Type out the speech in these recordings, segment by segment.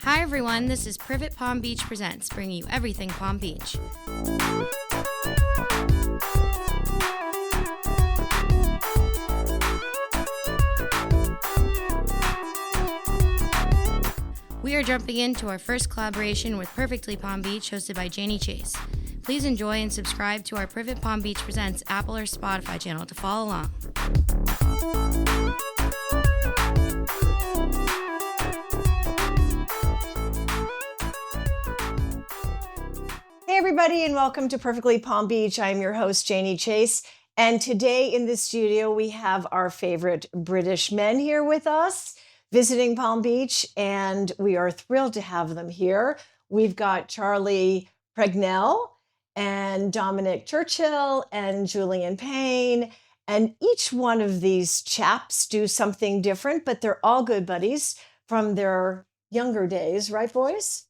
Hi everyone, this is Privet Palm Beach Presents, bringing you everything Palm Beach. We are jumping into our first collaboration with Perfectly Palm Beach, hosted by Janie Chase. Please enjoy and subscribe to our Privet Palm Beach Presents Apple or Spotify channel to follow along. Hey everybody, and welcome to Perfectly Palm Beach. I'm your host, Janie Chase. And today in the studio, we have our favorite British men here with us, visiting Palm Beach, and we are thrilled to have them here. We've got Charlie Pragnell and Dominic Churchill and Julian Payne. And each one of these chaps do something different, but they're all good buddies from their younger days, right, boys?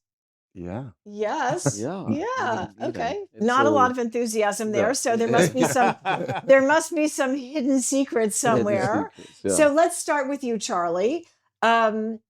Yeah. Yes. Yeah. Yeah. You Okay. know, Not a all- lot of enthusiasm there, Yeah. so there must be some there must be some hidden secrets somewhere. Secrets, yeah. So let's start with you, Charlie. All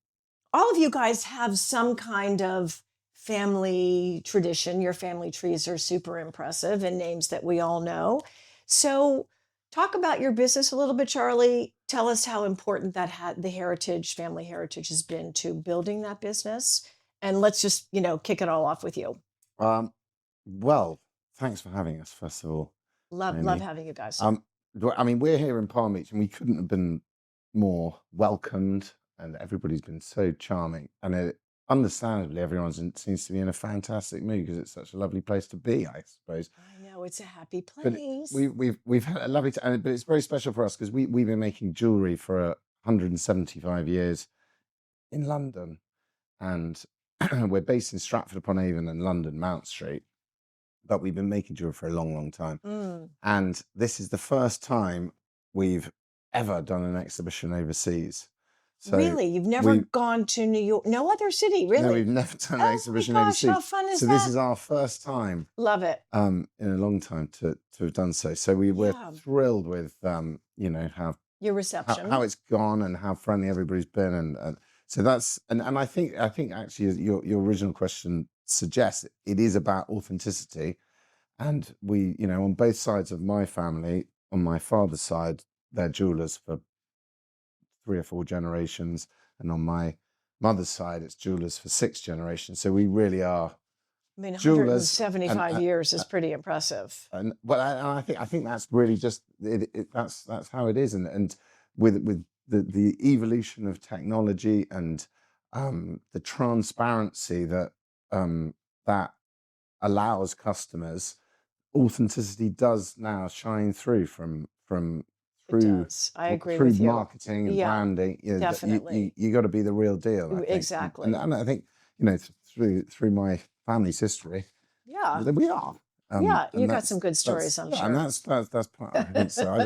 of you guys have some kind of family tradition. Your family trees are super impressive and names that we all know. So talk about your business a little bit, Charlie. Tell us how important that family heritage has been to building that business. And let's just, kick it all off with you. Well, thanks for having us, first of all. Love Amy. having you guys. We're here in Palm Beach and we couldn't have been more welcomed, and everybody's been so charming. And understandably, everyone seems to be in a fantastic mood because it's such a lovely place to be, I suppose. I know, it's a happy But place. we've had a lovely time, but it's very special for us because we've been making jewelry for 175 years in London, and we're based in Stratford-upon-Avon and London, Mount Street, but we've been making jewelry for a long, long time. And this is the first time we've ever done an exhibition overseas. So Really? You've never gone to New York? No other city, really? No, we've never done an exhibition my gosh, overseas. how fun is So that? this is our first time Love it. in a long time to have done so. So we're Yeah. thrilled with Your reception. how it's gone and how friendly everybody's been, and so that's and I think actually your original question suggests it is about authenticity, and we on both sides of my family, on my father's side, they're jewelers for 3 or 4 generations, and on my mother's side it's jewelers for 6 generations. So we really are jewelers. 175 years is pretty impressive. And I think that's really just that's how it is, and with the evolution of technology and the transparency that that allows customers, authenticity does now shine through It does. I agree through with you. marketing and branding. Definitely. You got to be the real deal. I think. Exactly. And I think through my family's history, Yeah. we are. Yeah, and you got that's- some good stories, I'm yeah, sure. and that's part. I think so. I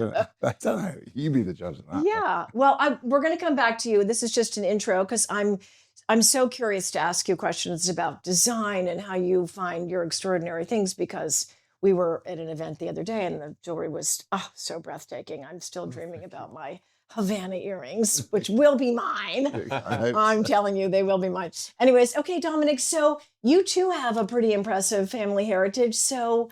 don't know. You be the judge of that. Yeah. Well, we're going to come back to you. This is just an intro because I'm so curious to ask you questions about design and how you find your extraordinary things, because we were at an event the other day and the jewelry was so breathtaking. I'm still dreaming about my Havana earrings, which will be mine. I hope I'm telling you, they will be mine. Anyways, okay, Dominic, so you too have a pretty impressive family heritage. So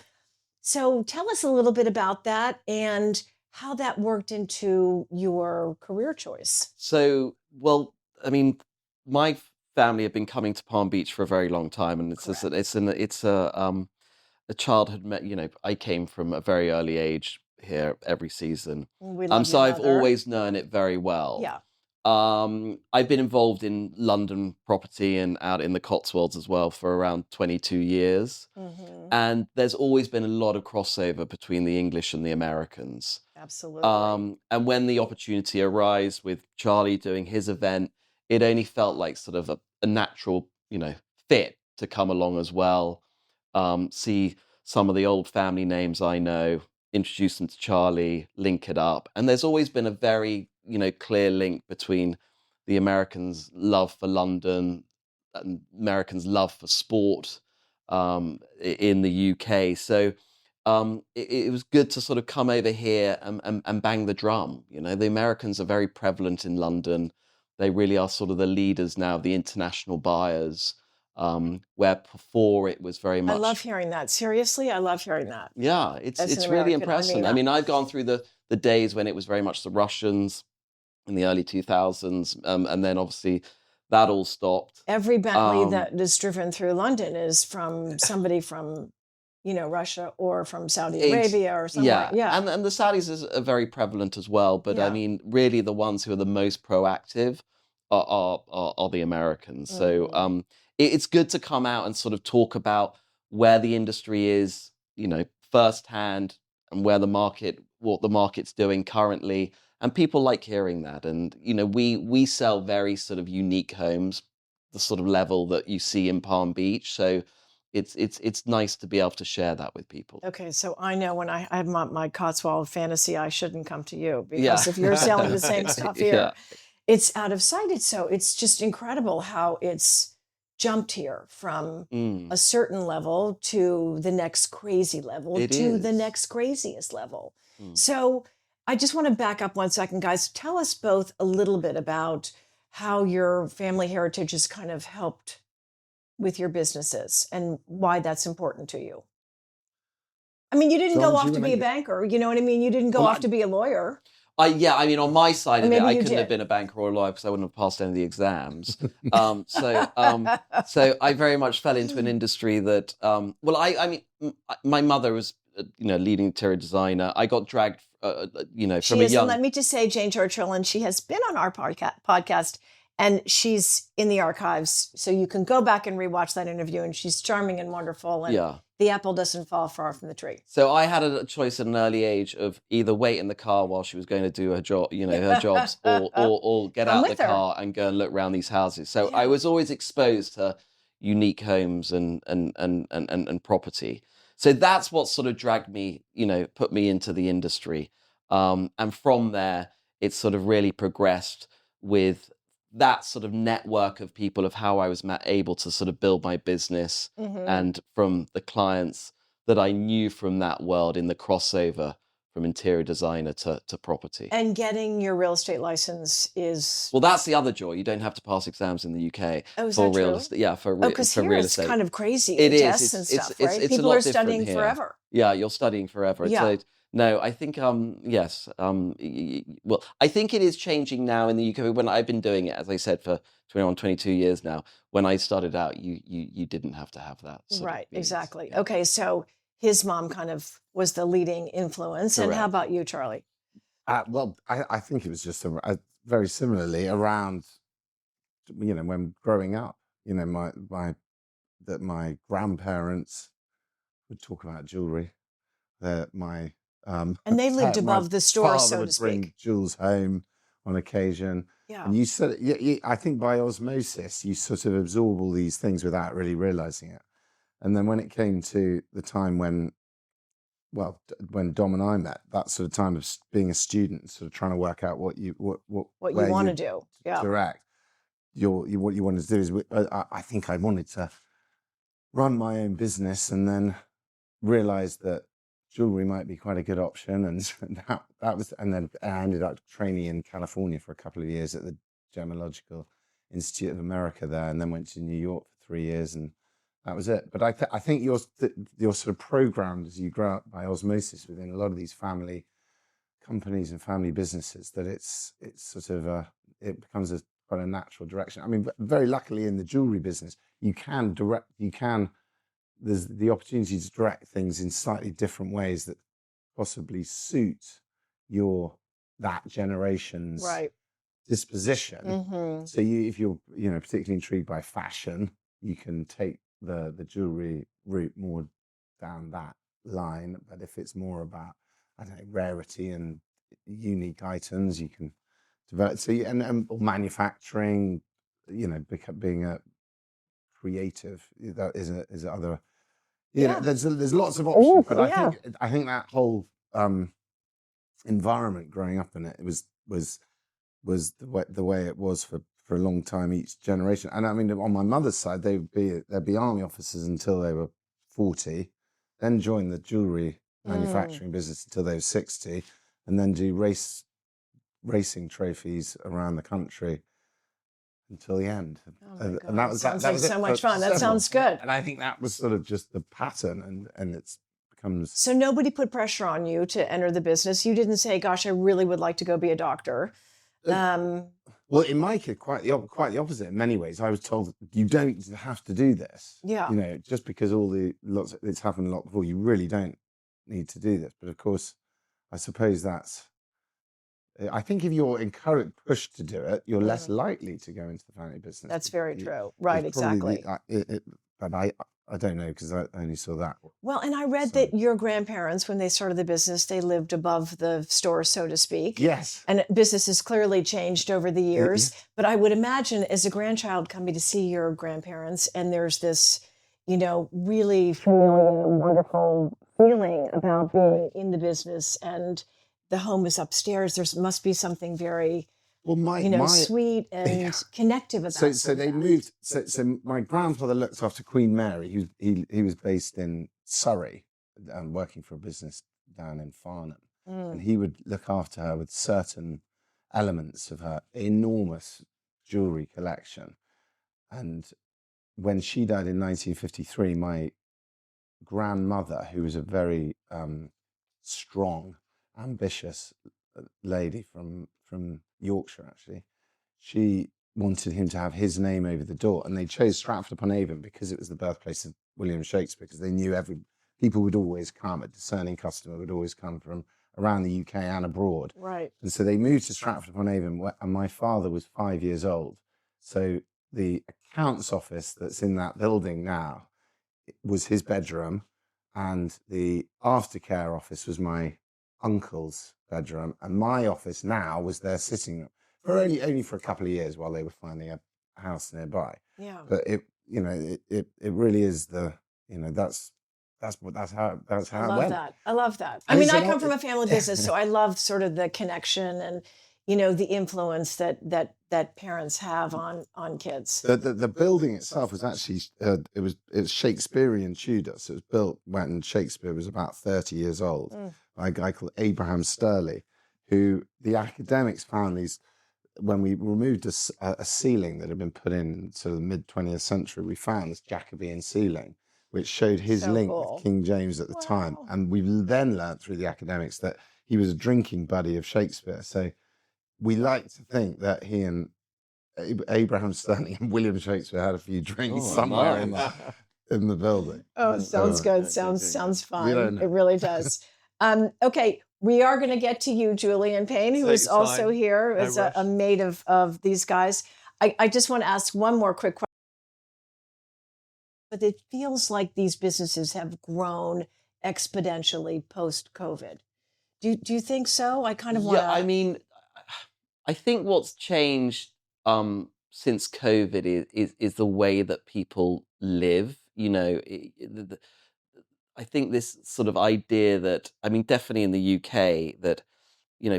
tell us a little bit about that and how that worked into your career choice. So, well, I mean, my family have been coming to Palm Beach for a very long time, and it's a childhood. I came from a very early age here every season. We love So your I've mother. always known it very well. Yeah. I've been involved in London property and out in the Cotswolds as well for around 22 years. Mhm. And there's always been a lot of crossover between the English and the Americans. Absolutely. And when the opportunity arose with Charlie doing his event, it only felt like sort of a natural, fit to come along as well. See some of the old family names I know, introduce them to Charlie, link it up. And there's always been a very, clear link between the Americans' love for London and Americans' love for sport in the UK. So it was good to sort of come over here and bang the drum. The Americans are very prevalent in London. They really are sort of the leaders now, the international buyers, where before it was very I love much. hearing that. Seriously, I love hearing that. Yeah, As an it's really American, I impressive. mean, I mean, I've gone through the days when it was very much the Russians in the early 2000s, and then obviously that all stopped. every Bentley Um, that is driven through London is from somebody from, Russia or from Saudi Arabia or somewhere. yeah, Yeah. and the Saudis are very prevalent as well. But I Yeah. mean, really, the ones who are the most proactive are the Americans. So Mhm. it's good to come out and sort of talk about where the industry is, firsthand, and what the market's doing currently. And people like hearing that. And we sell very sort of unique homes, the sort of level that you see in Palm Beach. So it's nice to be able to share that with people. Okay, so I know when I have my Cotswold fantasy, I shouldn't come to you Yeah. because if you're selling the same stuff here, Yeah. it's out of sight. It's just incredible how it's jumped here from Mm, a certain level to the next crazy level it to the is. next craziest level. Mm. So I just want to back up 1 second, guys. Tell us both a little bit about how your family heritage has kind of helped with your businesses and why that's important to you. I mean, you didn't John, go do off you to want be to a banker. You know what I mean? You didn't go Well, off to be a lawyer. Yeah, I mean, on my side Or of it, maybe I you couldn't have did. been a banker or a lawyer because I wouldn't have passed any of the exams. So I very much fell into an industry that, well, I mean, my mother was, leading interior designer. I got dragged, from She a is, and young. let me just say, Jane Churchill, and she has been on our podcast, and she's in the archives, so you can go back and rewatch that interview. And she's charming and wonderful, and Yeah. the apple doesn't fall far from the tree. So I had a choice at an early age of either wait in the car while she was going to do her job, her jobs, or get Come out the with her. car and go and look around these houses. So I Yeah. was always exposed to unique homes and property. So that's what sort of dragged me, put me into the industry. And from there, it sort of really progressed with that sort of network of people of how I was able to sort of build my business, Mhm. and from the clients that I knew from that world in the crossover from interior designer to property. And getting your real estate license is Well, that's the other joy. You don't have to pass exams in the UK oh, is for that real true? estate. Yeah, for Because for here real it's estate. kind of crazy. It is. Tests and stuff, right? It's People a lot are studying different here. forever. Yeah, you're studying forever. Yeah. So no, I think yes. Well, I think it is changing now in the UK. When I've been doing it, as I said, for 21, 22 years now. When I started out, you didn't have to have that sort of Right, means. exactly. Yeah. Okay, so his mom kind of was the leading influence. And how Correct. about you, Charlie? Well, I think it was just very similarly around, when growing up, my grandparents would talk about jewelry. That my And they lived my above the store, father so to would bring speak. jewels home on occasion. Yeah. And you said, I think by osmosis, you sort of absorb all these things without really realizing it. And then when it came to the time when Dom and I met, that sort of time of being a student, sort of trying to work out what you want to do. Yeah. direct, what you wanted to do is, I think I wanted to run my own business, and then realized that jewelry might be quite a good option, and that was, and then I ended up training in California for a couple of years at the Gemological Institute of America there, and then went to New York for 3 years, and that was it. But I think you're sort of programmed as you grow up by osmosis within a lot of these family companies and family businesses, that it's sort of it becomes quite a natural direction. I mean, very luckily in the jewelry business, there's the opportunity to direct things in slightly different ways that possibly suit that generation's Right. disposition. Mm-hmm. So if you're particularly intrigued by fashion, you can take the jewelry route more down that line. But if it's more about, I don't know, rarity and unique items, you can develop. So or manufacturing, being a creative, that is other. Yeah. There's lots of options, but yeah. I think that whole environment growing up in it was the way it was for a long time, each generation. And I mean, on my mother's side, they'd be army officers until they were 40, then join the jewelry manufacturing business until they were 60, and then do racing trophies around the country until the end. Oh my God. And that was Sounds that like was so it much for fun. That several. sounds good. And I think that was sort of just the pattern, and it's becomes. So nobody put pressure on you to enter the business. You didn't say, "Gosh, I really would like to go be a doctor." Well, in my case, quite the opposite in many ways. I was told you don't have to do this. Yeah. You know, just because it's happened a lot before, you really don't need to do this. But of course, I suppose I think if you're pushed to do it, you're less likely to go into the family business. That's very true. Right, It's probably exactly. but I don't know, because I only saw that. Well, and I read that your grandparents, when they started the business, they lived above the store, so to speak. Yes. And business has clearly changed over the years. But I would imagine, as a grandchild coming to see your grandparents, and there's this, really familiar, wonderful feeling about being in the business, and the home is upstairs. There must be something very, sweet and connective about it. So they moved. So my grandfather looked after Queen Mary. He was based in Surrey, working for a business down in Farnham, and he would look after her with certain elements of her enormous jewelry collection. And when she died in 1953, my grandmother, who was a very strong, ambitious lady from Yorkshire, actually, she wanted him to have his name over the door, and they chose Stratford-upon-Avon because it was the birthplace of William Shakespeare, because they knew people would always come, a discerning customer would always come from around the UK and abroad. Right. And so they moved to Stratford-upon-Avon, and my father was 5 years old. So the accounts office that's in that building now was his bedroom, and the aftercare office was my uncle's bedroom, and my office now was their sitting room for only for a couple of years while they were finding a house nearby. Yeah. But it really is that's how I it love went. that. I love that. I And mean, it's I an come odd- from a family business, so I love sort of the connection and, the influence that parents have on kids. The building itself was actually it was Shakespearean Tudor, so it was built when Shakespeare was about 30 years old by a guy called Abraham Sturley, who the academics found when we removed a ceiling that had been put in sort of the mid-20th century, we found this Jacobean ceiling, which showed his So link cool. with King James at the time. And we then learned through the academics that he was a drinking buddy of Shakespeare. So we like to think that he and Abraham Sterling and William Shakespeare had a few drinks somewhere in the building. Oh, sounds good. okay, Sounds We don't fun. know. It really does. Okay, we are going to get to you, Julian Payne, who Take is your also time. here No as rush. a mate of these guys. I just want to ask one more quick question. But it feels like these businesses have grown exponentially post-COVID. Do you think so? I kind of want Yeah, I mean, I think what's changed since COVID is the way that people live. I think this sort of idea that, I mean, definitely in the UK, that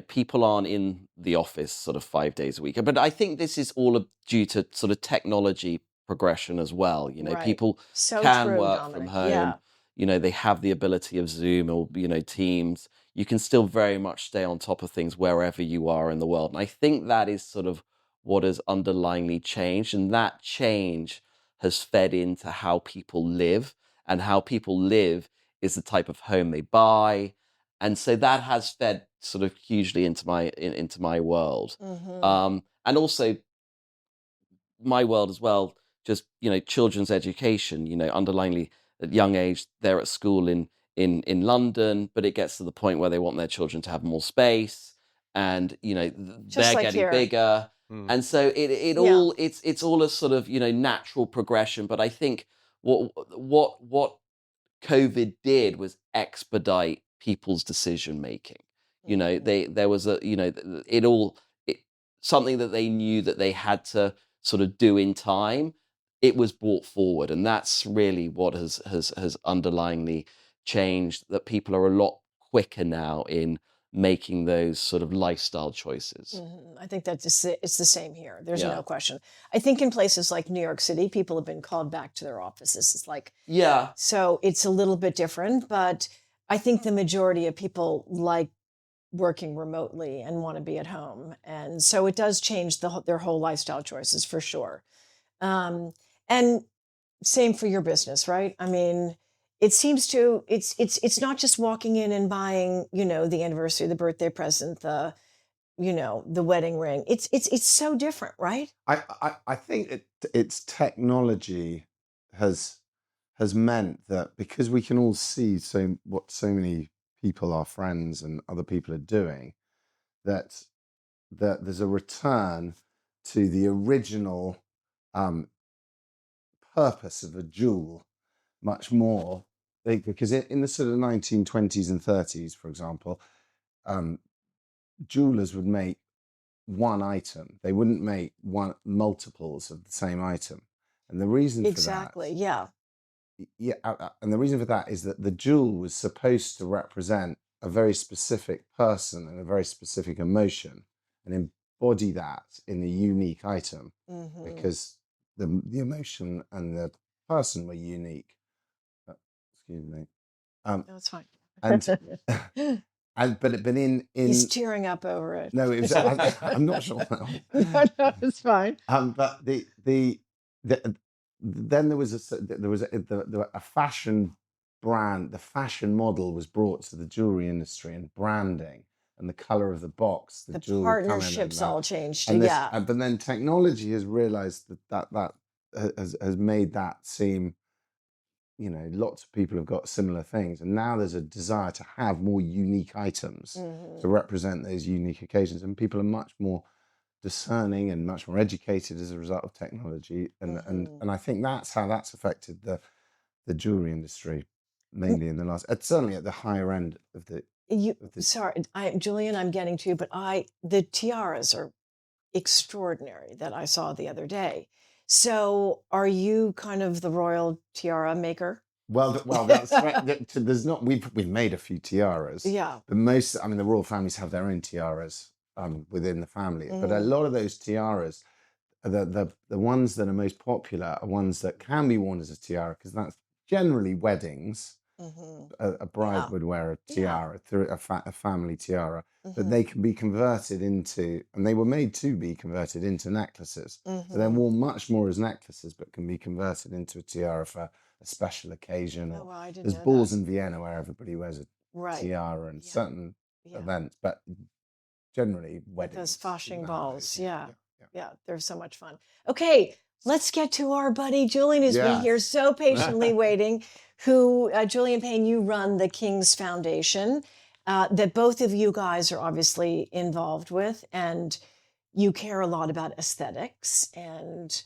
people aren't in the office sort of 5 days a week. But I think this is all due to sort of technology progression as well. Right. People So can true, work Dominic. from home. Yeah. They have the ability of Zoom or Teams. You can still very much stay on top of things wherever you are in the world. And I think that is sort of what has underlyingly changed, and that change has fed into how people live, and how people live is the type of home they buy. And so that has fed sort of hugely into my world. Mhm. And also my world as well, just, children's education, underlyingly at young age, they're at school in London, but it gets to the point where they want their children to have more space, and, Just they're like getting here. bigger. And so it's all a sort of, natural progression. But I think what COVID did was expedite people's decision making. There was something that they knew that they had to sort of do in time. It was brought forward, and that's really what has underlyingly changed. That people are a lot quicker now in making those sort of lifestyle choices. Mhm. I think it's the same here. There's Yeah. no question. I think in places like New York City, people have been called back to their offices. It's like, Yeah. so it's a little bit different, but I think the majority of people like working remotely and want to be at home. And so it does change their whole lifestyle choices for sure. And same for your business, right? I mean, it seems to it's not just walking in and buying, the anniversary, the birthday present, the wedding ring. It's so different, right? I think it's technology has meant that because we can all see what so many people, our friends and other people are doing, that there's a return to the original purpose of a jewel much more. Because in the sort of 1920s and 30s, for example, jewelers would make one item. They wouldn't make multiples of the same item. And the reason Exactly. Yeah. and the reason for that is that the jewel was supposed to represent a very specific person and a very specific emotion and embody that in a unique item because the emotion and the person were unique. Excuse me. That's fine. But in he's tearing up over it. No, it was. I'm not sure now. No, it's fine. But then there was a fashion brand. The fashion model was brought to the jewelry industry and branding and the color of the box. The partnerships all changed. But then technology has realized that has made that seem. Lots of people have got similar things, and now there's a desire to have more unique items to represent those unique occasions, and people are much more discerning and much more educated as a result of technology, and I think that's how that's affected the jewelry industry, mainly in the last, certainly at the higher end of the. Sorry, Julian, I'm getting to you, but the tiaras are extraordinary that I saw the other day. So, are you kind of the royal tiara maker? Well, that's right. There's not. We've made a few tiaras. Yeah. But the royal families have their own tiaras within the family. But a lot of those tiaras, the ones that are most popular are ones that can be worn as a tiara because that's generally weddings. A bride would wear a tiara through a family tiara, but they can be converted into, and they were made to be converted into necklaces. So they're worn much more as necklaces, but can be converted into a tiara for a special occasion. Oh, well, I didn't there's know balls that. in Vienna where everybody wears a tiara and certain Yeah. events, but generally weddings. Those Fasching balls, yeah, they're so much fun. Okay, let's get to our buddy Julian, who's been here so patiently waiting. Julian Payne, you run the King's Foundation, that both of you guys are obviously involved with, and you care a lot about aesthetics and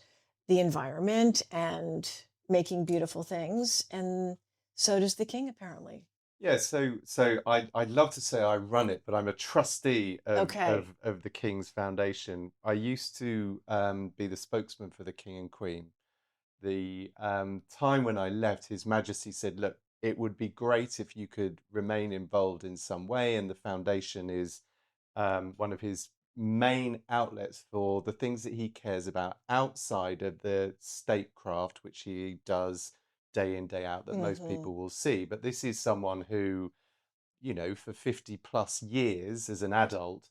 the environment and making beautiful things, and so does the King, apparently. Yeah, so I'd love to say I run it, but I'm a trustee of the King's Foundation. I used to be the spokesman for the King and Queen. The time when I left, His Majesty said, look, it would be great if you could remain involved in some way, and the foundation is one of his main outlets for the things that he cares about outside of the statecraft, which he does day in, day out, that most people will see. But this is someone who, for 50 plus years as an adult,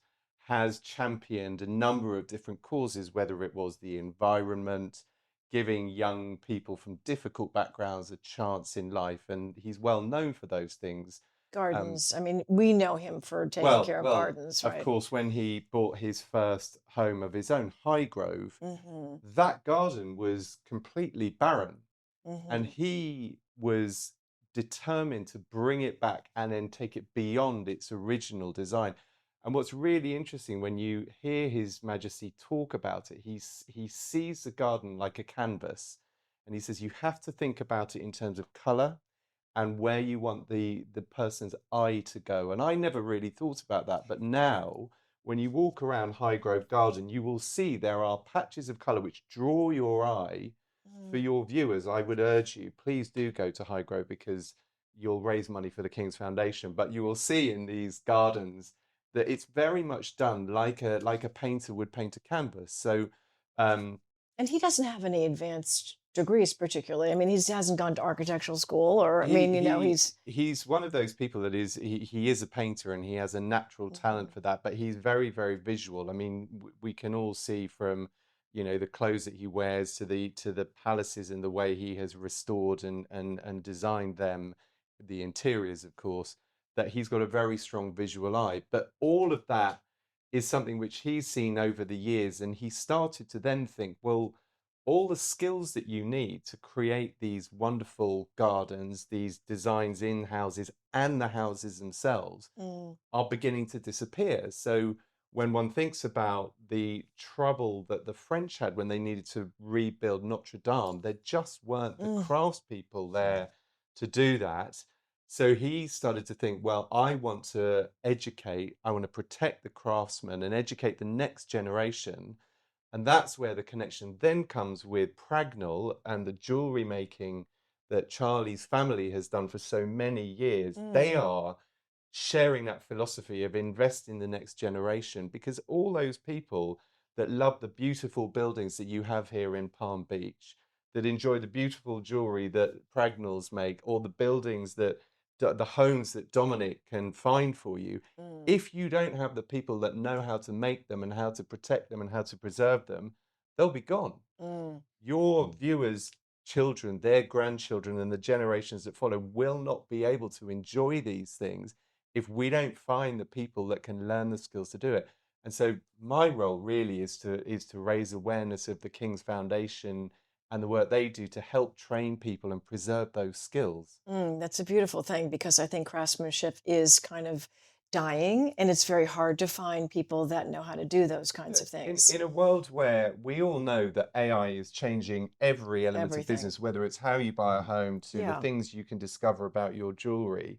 has championed a number of different causes, whether it was the environment, giving young people from difficult backgrounds a chance in life. And he's well known for those things. Gardens. I mean, we know him for taking care of gardens, right? Of course, when he bought his first home of his own, Highgrove, that garden was completely barren. And he was determined to bring it back and then take it beyond its original design. And what's really interesting, when you hear His Majesty talk about it, he sees the garden like a canvas. And he says, you have to think about it in terms of colour and where you want the person's eye to go. And I never really thought about that. But now, when you walk around Highgrove Garden, you will see there are patches of colour which draw your eye. For your viewers, I would urge you, please do go to Highgrove, because you'll raise money for the King's Foundation. But you will see in these gardens that it's very much done like a painter would paint a canvas. So, and he doesn't have any advanced degrees, particularly. I mean, he hasn't gone to architectural school, or I mean, he's one of those people that he is a painter and he has a natural talent for that, but he's very, very visual. I mean, we can all see from, the clothes that he wears to the palaces and the way he has restored and designed them, the interiors, of course, that he's got a very strong visual eye. But all of that is something which he's seen over the years, and he started to then think, well, all the skills that you need to create these wonderful gardens, these designs in houses and the houses themselves are beginning to disappear. So when one thinks about the trouble that the French had when they needed to rebuild Notre Dame, there just weren't the craftspeople there to do that. So he started to think, well, I want to protect the craftsmen and educate the next generation. And that's where the connection then comes with Pragnell and the jewelry making that Charlie's family has done for so many years. They are sharing that philosophy of invest in the next generation, because all those people that love the beautiful buildings that you have here in Palm Beach, that enjoy the beautiful jewelry that Pragnells make, or the buildings that the homes that Dominic can find for you, if you don't have the people that know how to make them and how to protect them and how to preserve them, they'll be gone. Your viewers' children, their grandchildren, and the generations that follow will not be able to enjoy these things if we don't find the people that can learn the skills to do it. And so my role really is to raise awareness of the King's Foundation and the work they do to help train people and preserve those skills. That's a beautiful thing, because I think craftsmanship is kind of dying, and it's very hard to find people that know how to do those kinds of things. In a world where we all know that AI is changing every element of business, whether it's how you buy a home to the things you can discover about your jewelry.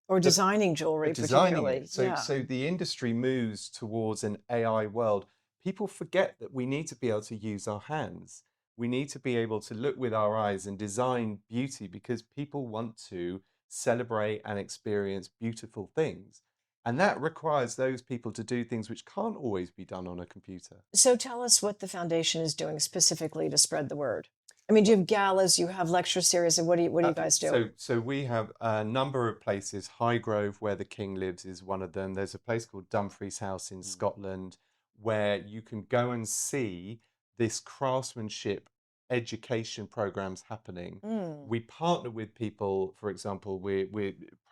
Or designing jewelry, particularly. So the industry moves towards an AI world. People forget that we need to be able to use our hands. We need to be able to look with our eyes and design beauty, because people want to celebrate and experience beautiful things. And that requires those people to do things which can't always be done on a computer. So tell us what the foundation is doing specifically to spread the word. I mean, do you have galas, you have lecture series, and what do you guys do? So we have a number of places. Highgrove, where the King lives, is one of them. There's a place called Dumfries House in Scotland, where you can go and see this craftsmanship education programs happening. We partner with people. For example, we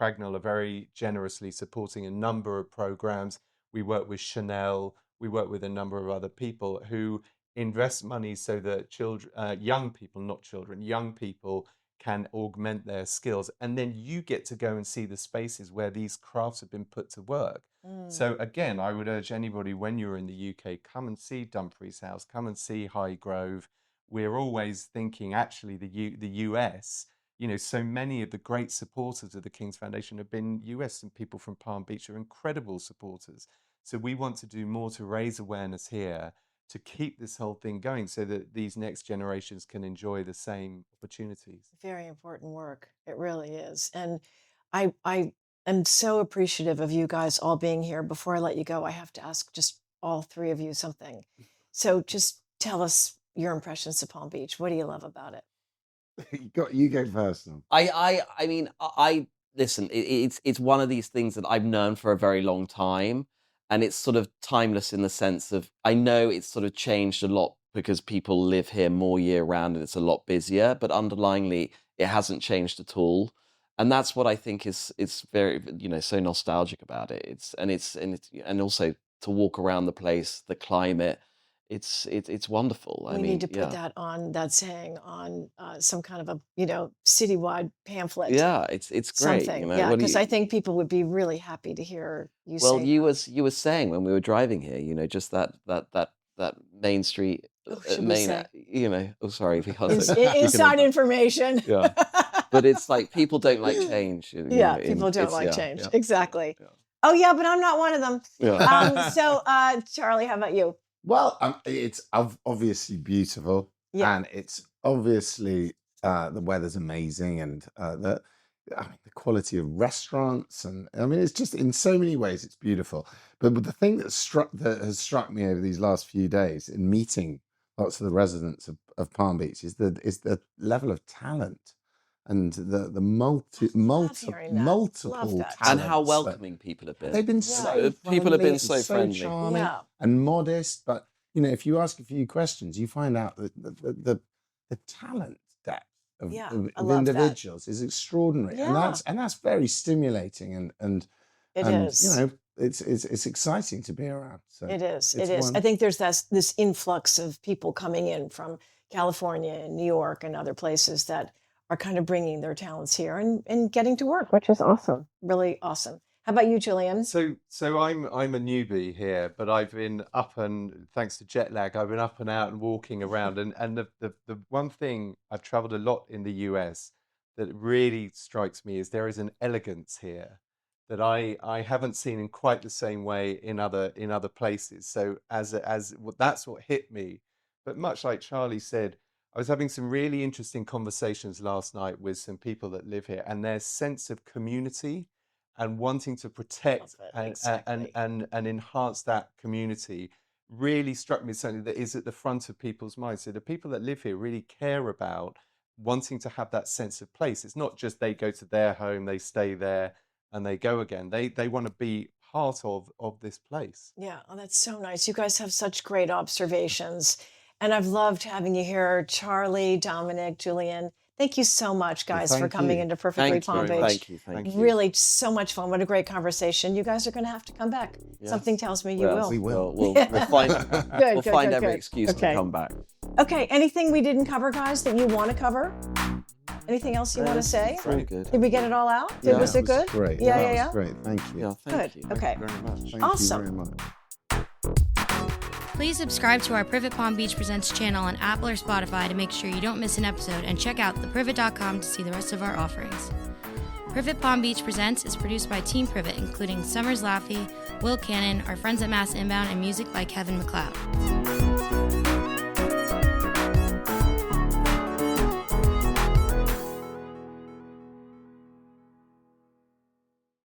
Pragnell are very generously supporting a number of programs. We work with Chanel. We work with a number of other people who invest money so that young people can augment their skills, and then you get to go and see the spaces where these crafts have been put to work. So again, I would urge anybody, when you're in the UK, come and see Dumfries House, come and see Highgrove. We're always thinking, actually, the US, so many of the great supporters of the King's Foundation have been US, and people from Palm Beach are incredible supporters. So we want to do more to raise awareness here, to keep this whole thing going, so that these next generations can enjoy the same opportunities. Very important work. It really is. And I am so appreciative of you guys all being here. Before I let you go, I have to ask just all three of you something. So just tell us your impressions of Palm Beach. What do you love about it? You go first now. I mean, listen, it's one of these things that I've known for a very long time. And it's sort of timeless in the sense of, I know it's sort of changed a lot because people live here more year round and it's a lot busier, but underlyingly it hasn't changed at all. And that's what I think is very, so nostalgic about it. And also to walk around the place, the climate, it's wonderful. We need to put that on, that saying on some kind of a citywide pamphlet. Yeah, it's great. Something, because I think people would be really happy to hear you say. Well, you were saying when we were driving here, just that Main Street, sorry, inside information. Yeah, but it's like people don't like change. People don't like change. Yeah. Exactly. Yeah. Oh yeah, but I'm not one of them. Yeah. So, Charlie, how about you? Well, it's obviously beautiful, and it's obviously the weather's amazing, and the quality of restaurants, and it's just in so many ways it's beautiful. But the thing that has struck me over these last few days in meeting lots of the residents of Palm Beach is the level of talent and the multiple hearing that. Love that. And how talents welcoming people have been. they've been Yeah. so People have friendly been so and friendly. charming Yeah. and modest. But if you ask a few questions, you find out that the talent depth of, Yeah, of, I of love that. individuals is extraordinary, and Yeah. that's very stimulating It and is. it's exciting to be around. So It is. it's It is. one- I think there's this influx of people coming in from California and New York and other places that are kind of bringing their talents here and getting to work, which is awesome. Really awesome. How about you, Julian? So I'm a newbie here, but I've been up and thanks to jet lag, I've been up and out and walking around. And the one thing, I've traveled a lot in the US that really strikes me is there is an elegance here that I haven't seen in quite the same way in other places. So that's what hit me. But much like Charlie said, I was having some really interesting conversations last night with some people that live here, and their sense of community and wanting to protect Love it. and Exactly. and enhance that community really struck me as something that is at the front of people's minds. So the people that live here really care about wanting to have that sense of place. It's not just they go to their home, they stay there, and they go again. They want to be part of this place. Yeah, oh, that's so nice. You guys have such great observations. And I've loved having you here, Charlie, Dominic, Julian. Thank you so much, guys, for thank coming you. into Perfectly Thanks Palm very Beach. much. Thank you. Really so much fun. What a great conversation. You guys are going to have to come back. Yes. Something tells me you Well, will. We will. We'll find, we'll good, find good, every good. excuse Okay. to come back. Okay, anything we didn't cover, guys, that you want to cover? Anything else you want to say? It's all good. Did we get it all out? Yeah, Was it good? Great. Yeah, That yeah, was yeah. great. Thank you. Yeah, thank Good. you. Okay. Very much. Thank Awesome. you very much. Please subscribe to our Privet Palm Beach Presents channel on Apple or Spotify to make sure you don't miss an episode, and check out theprivet.com to see the rest of our offerings. Privet Palm Beach Presents is produced by Team Privet, including Summers Laffey, Will Cannon, our friends at Mass Inbound, and music by Kevin MacLeod.